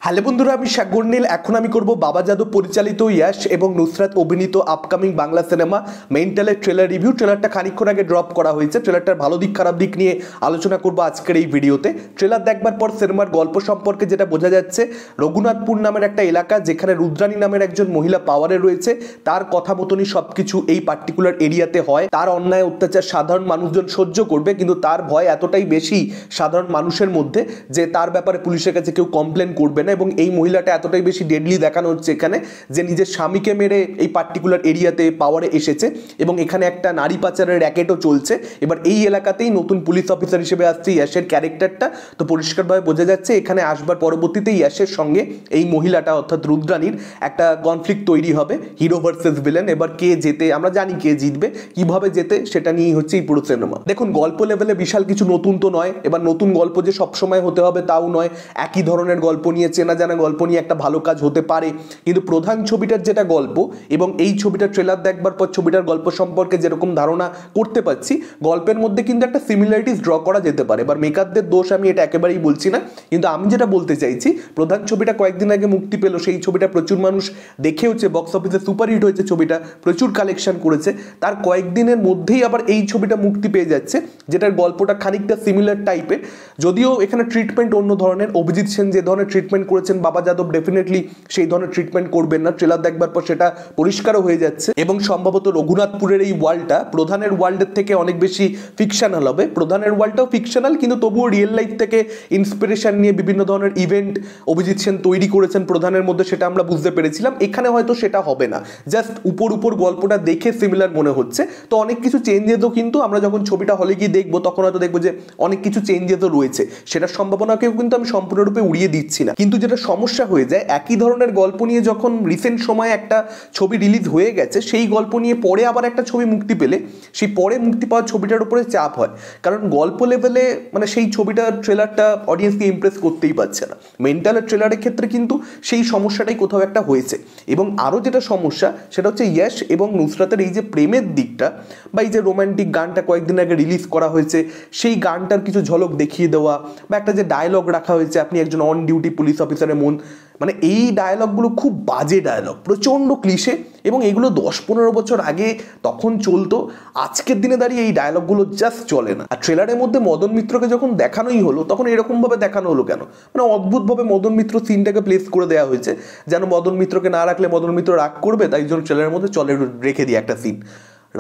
Hello বন্ধুরা, আমি সাগর নীল। এখন আমি করব বাবা যাদব পরিচালিত ইয়াশ এবং নুসরাত অভিনীত আপকামিং বাংলা সিনেমা মেন্টালের ট্রেলার রিভিউ। ট্রেলারটা খানিকক্ষণ আগে ড্রপ করা হয়েছে। ট্রেলারটার ভালো দিক খারাপ দিক নিয়ে আলোচনা করব আজকের এই ভিডিওতে। ট্রেলার দেখবার পর সিনেমার গল্প সম্পর্কে যেটা বোঝা যাচ্ছে, রঘুনাথপুর নামের একটা এলাকা যেখানে রুদ্রাণী নামের একজন মহিলা পাওয়ারে রয়েছে, তার কথা মতনই সবকিছু এই পার্টিকুলার এরিয়াতে হয়। তার অন্যায় অত্যাচার সাধারণ মানুষজন সহ্য করবে, কিন্তু তার ভয় এতটাই বেশি সাধারণ মানুষের মধ্যে যে তার ব্যাপারে পুলিশের কাছে কেউ কমপ্লেন করবে না। এবং এই মহিলাটা এতটাই বেশি ডেডলি দেখানো হচ্ছে এখানে যে নিজের স্বামীকে মেরে এই পার্টিকুলার এরিয়াতে পাওয়ারে এসেছে এবং এখানে একটা নারী পাচারের র্যাকেটও চলছে। এবার এই এলাকাতেই নতুন পুলিশ অফিসার হিসেবে আসছে ইয়াশের ক্যারেক্টারটা। তো পরিষ্কারভাবে বোঝা যাচ্ছে এখানে আসবার পরবর্তীতে ইয়াশের সঙ্গে এই মহিলাটা অর্থাৎ রুদ্রাণীর একটা কনফ্লিক্ট তৈরি হবে, হিরো ভার্সেস ভিলেন। এবার কে জেতে আমরা জানি, কে জিতবে, কিভাবে জেতে সেটা নিয়েই হচ্ছে এই পুরো সিনেমা। দেখুন, গল্প লেভেলে বিশাল কিছু নতুন তো নয়। এবার নতুন গল্প যে সবসময় হতে হবে তাও নয়, একই ধরনের গল্প নিয়ে চেনা জানা গল্প নিয়ে একটা ভালো কাজ হতে পারে। কিন্তু প্রধান ছবিটার যেটা গল্প এবং এই ছবিটার ট্রেলার দেখবার পর ছবিটার গল্প সম্পর্কে যেরকম ধারণা করতে পারছি, গল্পের মধ্যে কিন্তু একটা সিমিলারিটিস ড্র করা যেতে পারে। এবার মেকারদের দোষ আমি এটা একেবারেই বলছি না, কিন্তু আমি যেটা বলতে চাইছি, প্রধান ছবিটা কয়েকদিন আগে মুক্তি পেল, সেই ছবিটা প্রচুর মানুষ দেখেওছে, বক্স অফিসে সুপারহিট হয়েছে, ছবিটা প্রচুর কালেকশন করেছে। তার কয়েকদিনের মধ্যেই আবার এই ছবিটা মুক্তি পেয়ে যাচ্ছে, যেটার গল্পটা খানিকটা সিমিলার টাইপের, যদিও এখানে ট্রিটমেন্ট অন্য ধরনের। অভিজিৎ সেন যে ধরনের ট্রিটমেন্ট করেছেন, বাবা যাদব ডেফিনেটলি সেই ধরনের ট্রিটমেন্ট করবেন না। ট্রেলার দেখবার পর সেটা পরিষ্কারও হয়ে যাচ্ছে। এবং সম্ভবত রঘুনাথপুরের এই ওয়ার্ল্ডটা প্রধানের ওয়ার্ল্ডের থেকে অনেক বেশি ফিকশনাল হবে। প্রধানের ওয়ার্ল্ডটাও ফিকশনাল, কিন্তু তবুও রিয়েল লাইফ থেকে ইন্সপিরেশন নিয়ে বিভিন্ন ধরনের ইভেন্ট অভিজিৎ সেন তৈরি করেছেন প্রধানের মধ্যে, সেটা আমরা বুঝতে পেরেছিলাম। এখানে হয়তো সেটা হবে না, জাস্ট উপর উপর গল্পটা দেখে সিমিলার মনে হচ্ছে। তো অনেক কিছু চেঞ্জেসও কিন্তু আমরা যখন ছবিটা হলে গিয়ে দেখবো তখন হয়তো দেখবো যে অনেক কিছু চেঞ্জেসও রয়েছে। সেটার সম্ভাবনাকেও কিন্তু আমি সম্পূর্ণরূপে উড়িয়ে দিচ্ছি না। কিন্তু যেটা সমস্যা হয়ে যায়, একই ধরনের গল্প নিয়ে যখন রিসেন্ট সময়ে একটা ছবি রিলিজ হয়ে গেছে, সেই গল্প নিয়ে পরে আবার একটা ছবি মুক্তি পেলে সেই পরে মুক্তি পাওয়া ছবিটার উপরে চাপ হয়। কারণ গল্প লেভেলে মানে সেই ছবিটার ট্রেলারটা অডিয়েন্সকে ইমপ্রেস করতেই পারছে না। মেন্টালের ট্রেলারের ক্ষেত্রে কিন্তু সেই সমস্যাটাই কোথাও একটা হয়েছে। এবং আরও যেটা সমস্যা সেটা হচ্ছে ইয়াশ এবং নুসরাতের এই যে প্রেমের দিকটা বা এই যে রোম্যান্টিক গানটা কয়েকদিন আগে রিলিজ করা হয়েছে, সেই গানটার কিছু ঝলক দেখিয়ে দেওয়া বা একটা যে ডায়লগ রাখা হয়েছে, আপনি একজন অন ডিউটি পুলিশ অফিসারের মন, মানে এই ডায়লগগুলো খুব বাজে ডায়লগ, প্রচণ্ড ক্লিশে। এবং এগুলো 10-15 বছর আগে তখন চলতো, আজকের দিনে দাঁড়িয়ে এই ডায়লগগুলো জাস্ট চলে না। আর ট্রেলারের মধ্যে মদন মিত্রকে যখন দেখানোই হলো তখন এরকমভাবে দেখানো হলো কেন? মানে অদ্ভুতভাবে মদন মিত্র সিনটাকে প্লেস করে দেওয়া হয়েছে যেন মদন মিত্রকে না রাখলে মদন মিত্র রাগ করবে, তাই জন্য ট্রেলারের মধ্যে চলে রেখে দিই একটা সিন।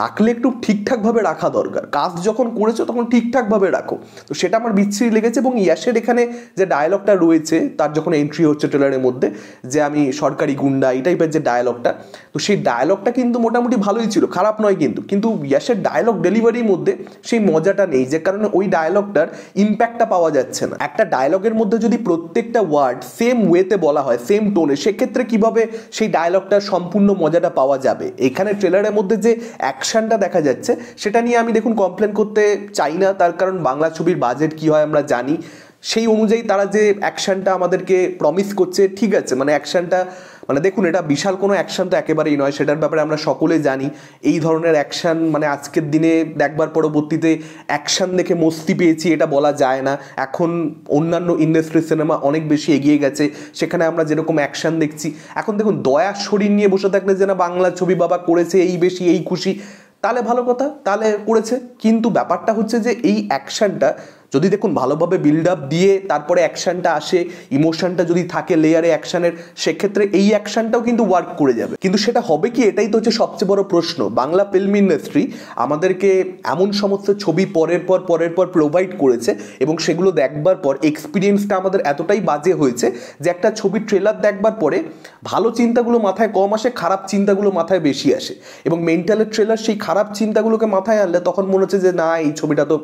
রাখলে একটু ঠিকঠাকভাবে রাখা দরকার, কাজ যখন করেছো তখন ঠিকঠাকভাবে রাখো। তো সেটা আমার বিচ্ছিরি লেগেছে। এবং ইয়াশের এখানে যে ডায়লগটা রয়েছে, তার যখন এন্ট্রি হচ্ছে ট্রেলারের মধ্যে যে আমি সরকারি গুন্ডা, এই টাইপের যে ডায়লগটা, তো সেই ডায়লগটা কিন্তু মোটামুটি ভালোই ছিল, খারাপ নয়। কিন্তু ইয়াশের ডায়লগ ডেলিভারির মধ্যে সেই মজাটা নেই, যে কারণে ওই ডায়লগটার ইম্প্যাক্টটা পাওয়া যাচ্ছে না। একটা ডায়লগের মধ্যে যদি প্রত্যেকটা ওয়ার্ড সেম ওয়েতে বলা হয়, সেম টোনে, সেক্ষেত্রে কিভাবে সেই ডায়লগটার সম্পূর্ণ মজাটা পাওয়া যাবে? এখানে ট্রেলারের মধ্যে যে অ্যাকশনটা দেখা যাচ্ছে সেটা নিয়ে আমি দেখুন কমপ্লেন করতে চাই না, তার কারণ বাংলা ছবির বাজেট কী হয় আমরা জানি। সেই অনুযায়ী তারা যে অ্যাকশনটা আমাদেরকে প্রমিস করছে, ঠিক আছে, মানে অ্যাকশনটা মানে দেখুন, এটা বিশাল কোনো অ্যাকশন তো একেবারেই নয়, সেটার ব্যাপারে আমরা সকলে জানি। এই ধরনের অ্যাকশন মানে আজকের দিনে দেখবার পরবর্তীতে অ্যাকশন দেখে মস্তি পেয়েছি এটা বলা যায় না। এখন অন্যান্য ইন্ডাস্ট্রি সিনেমা অনেক বেশি এগিয়ে গেছে, সেখানে আমরা যেরকম অ্যাকশন দেখছি, এখন দেখুন দয়ার শরীর নিয়ে বসে থাকলে যে না বাংলা ছবি বাবা করেছে, এই বেশি এই খুশি, তাহলে ভালো কথা, তাহলে করেছে। কিন্তু ব্যাপারটা হচ্ছে যে এই অ্যাকশনটা যদি দেখুন ভালোভাবে বিল্ড আপ দিয়ে তারপরে অ্যাকশনটা আসে, ইমোশনটা যদি থাকে লেয়ারে অ্যাকশনের, সেক্ষেত্রে এই অ্যাকশনটাও কিন্তু ওয়ার্ক করে যাবে। কিন্তু সেটা হবে কি, এটাই তো হচ্ছে সবচেয়ে বড় প্রশ্ন। বাংলা ফিল্ম ইন্ডাস্ট্রি আমাদেরকে এমন সমস্ত ছবি পরের পর প্রোভাইড করেছে এবং সেগুলো দেখবার পর এক্সপিরিয়েন্সটা আমাদের এতটাই বাজে হয়েছে যে একটা ছবির ট্রেলার দেখবার পরে ভালো চিন্তাগুলো মাথায় কম আসে, খারাপ চিন্তাগুলো মাথায় বেশি আসে। এবং মেন্টালের ট্রেলার সেই খারাপ চিন্তাগুলোকে মাথায় আনলে তখন মনে হচ্ছে যে না, এই ছবিটা তো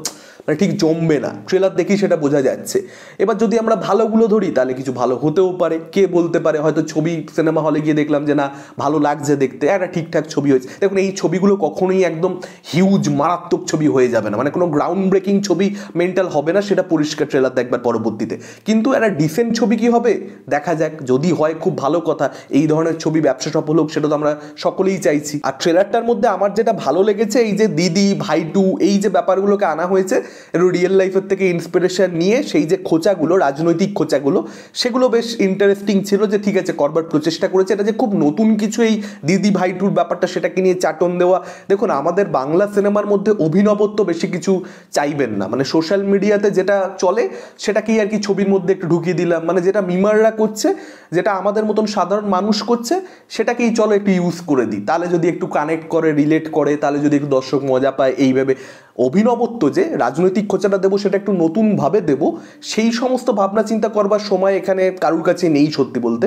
মানে ঠিক জমবে না। ট্রেলার দেখি সেটা বোঝা যাচ্ছে। এবার যদি আমরা ভালোগুলো ধরি তাহলে কিছু ভালো হতেও পারে, কে বলতে পারে। হয়তো ছবি সিনেমা হলে গিয়ে দেখলাম যে না ভালো লাগছে দেখতে, একটা ঠিকঠাক ছবি হয়েছে। দেখুন এই ছবিগুলো কখনোই একদম হিউজ মারাত্মক ছবি হয়ে যাবে না, মানে কোনো গ্রাউন্ড ব্রেকিং ছবি মেন্টাল হবে না, সেটা পরিষ্কার ট্রেলার দেখবার পরবর্তীতে। কিন্তু একটা ডিসেন্ট ছবি কি হবে দেখা যাক, যদি হয় খুব ভালো কথা। এই ধরনের ছবি ব্যবসা সফল হোক, সেটা তো আমরা সকলেই চাইছি। আর ট্রেলারটার মধ্যে আমার যেটা ভালো লেগেছে, এই যে দিদি ভাইটু এই যে ব্যাপারগুলোকে আনা হয়েছে, একটু রিয়েল লাইফে ভিতর থেকে ইন্সপিরেশন নিয়ে সেই যে খোঁচাগুলো, রাজনৈতিক খোঁচাগুলো, সেগুলো বেশ ইন্টারেস্টিং ছিল, যে ঠিক আছে করবার প্রচেষ্টা করেছে। এটা যে খুব নতুন কিছু এই দিদি ভাই টুর ব্যাপারটা সেটাকে নিয়ে চাটন দেওয়া, দেখুন আমাদের বাংলা সিনেমার মধ্যে অভিনবত্ব বেশি কিছু চাইবেন না, মানে সোশ্যাল মিডিয়াতে যেটা চলে সেটাকেই আর কি ছবির মধ্যে একটু ঢুকিয়ে দিলাম, মানে যেটা মিমাররা করছে, যেটা আমাদের মতন সাধারণ মানুষ করছে, সেটাকেই চলো একটু ইউজ করে দিই, তাহলে যদি একটু কানেক্ট করে, রিলেট করে, তাহলে যদি একটু দর্শক মজা পায়। এইভাবে অভিনবত্ব যে রাজনৈতিক খোঁচাটা দেবো সেটা একটু নতুনভাবে দেবো, সেই সমস্ত ভাবনা চিন্তা করবার সময় এখানে কারুর কাছে নেই সত্যি বলতে।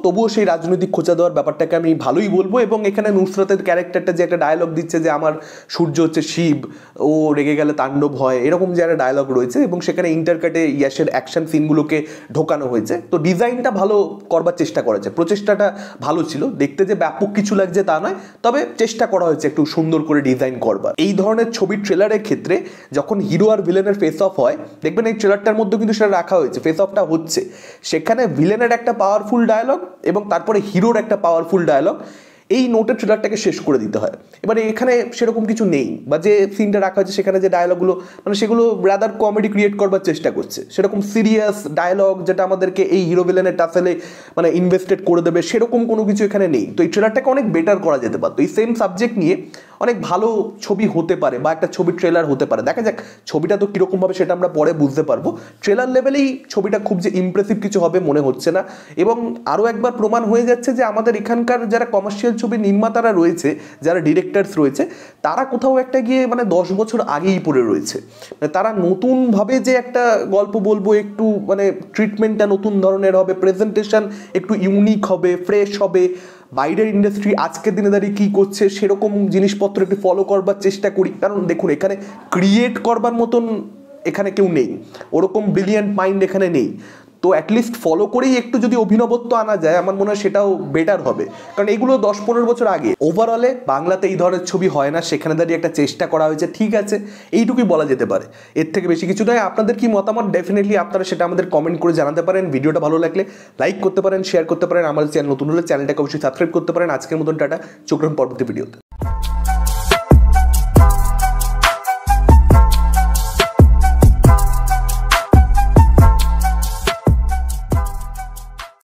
তবুও সেই রাজনৈতিক খোঁচা দেওয়ার ব্যাপারটাকে আমি ভালোই বলবো। এবং এখানে নুসরাতের ক্যারেক্টারটা যে একটা ডায়লগ দিচ্ছে যে আমার সূর্য হচ্ছে শিব, ও রেগে গেলে তাণ্ডব হয়, এরকম যে একটা ডায়লগ রয়েছে, এবং সেখানে ইন্টারকাটে ইয়াসের অ্যাকশন সিনগুলোকে ঢোকানো হয়েছে। তো ডিজাইনটা ভালো করবার চেষ্টা করেছে, প্রচেষ্টাটা ভালো ছিল, দেখতে যে ব্যাপক কিছু লাগছে তা নয়, তবে চেষ্টা করা হয়েছে একটু সুন্দর করে ডিজাইন করবার। এই ধরনের ছবির ট্রেলারের ক্ষেত্রে যখন হিরো আর ভিলেনের ফেস অফ হয়, দেখবেন এই ট্রেলারটার মধ্যে কিন্তু সেটা রাখা হয়েছে, ফেস অফটা হচ্ছে, সেখানে ভিলেনের একটা পাওয়ারফুল ডায়লগ এবং তারপরে হিরোর একটা পাওয়ারফুল ডায়লগ, এই নোটের ট্রেলারটাকে শেষ করে দিতে হয়। এবারে এখানে সেরকম কিছু নেই, বা যে সিনটা রাখা হয়েছে সেখানে যে ডায়লগগুলো, মানে সেগুলো রাদার কমেডি ক্রিয়েট করবার চেষ্টা করছে, সেরকম সিরিয়াস ডায়লগ যেটা আমাদেরকে এই হিরো ভিলেনের টাসেলে মানে ইনভেস্টেড করে দেবে, সেরকম কোনো কিছু এখানে নেই। তো এই ট্রেলারটাকে অনেক বেটার করা যেতে পারতো, এই সেম সাবজেক্ট নিয়ে অনেক ভালো ছবি হতে পারে, বা একটা ছবির ট্রেলার হতে পারে। দেখা যাক ছবিটা তো কীরকম হবে সেটা আমরা পরে বুঝতে পারবো। ট্রেলার লেভেলেই ছবিটা খুব যে ইমপ্রেসিভ কিছু হবে মনে হচ্ছে না। এবং আরও একবার প্রমাণ হয়ে যাচ্ছে যে আমাদের এখানকার যারা কমার্শিয়াল ছবির নির্মাতারা রয়েছে, যারা ডিরেক্টরস রয়েছে, তারা কোথাও একটা গিয়ে মানে 10 বছর আগেই পড়ে রয়েছে। তারা নতুনভাবে যে একটা গল্প বলবো, একটু মানে ট্রিটমেন্টটা নতুন ধরনের হবে, প্রেজেন্টেশন একটু ইউনিক হবে, ফ্রেশ হবে, বাইরের ইন্ডাস্ট্রি আজকের দিনে দাঁড়িয়ে কী করছে সেরকম জিনিসপত্র একটু ফলো করবার চেষ্টা করি। কারণ দেখুন এখানে ক্রিয়েট করবার মতন এখানে কেউ নেই, ওরকম ব্রিলিয়ান্ট মাইন্ড এখানে নেই। তো অ্যাটলিস্ট ফলো করেই একটু যদি অভিনবত্ব আনা যায়, আমার মনে হয় সেটাও বেটার হবে, কারণ এগুলো 10-15 বছর আগে। ওভারঅলে বাংলাতে এই ধরনের ছবি হয় না, সেখানে দাঁড়িয়ে একটা চেষ্টা করা হয়েছে, ঠিক আছে, এইটুকুই বলা যেতে পারে, এর থেকে বেশি কিছু নয়। আপনাদের কি মতামত ডেফিনেটলি আপনারা সেটা আমাদের কমেন্ট করে জানাতে পারেন। ভিডিওটা ভালো লাগলে লাইক করতে পারেন, শেয়ার করতে পারেন, আমাদের চ্যানেল নতুন হলে চ্যানেলটাকে অবশ্যই সাবস্ক্রাইব করতে পারেন। আজকের মতন টাটা, চোখ রাখুন পরবর্তী ভিডিওতে।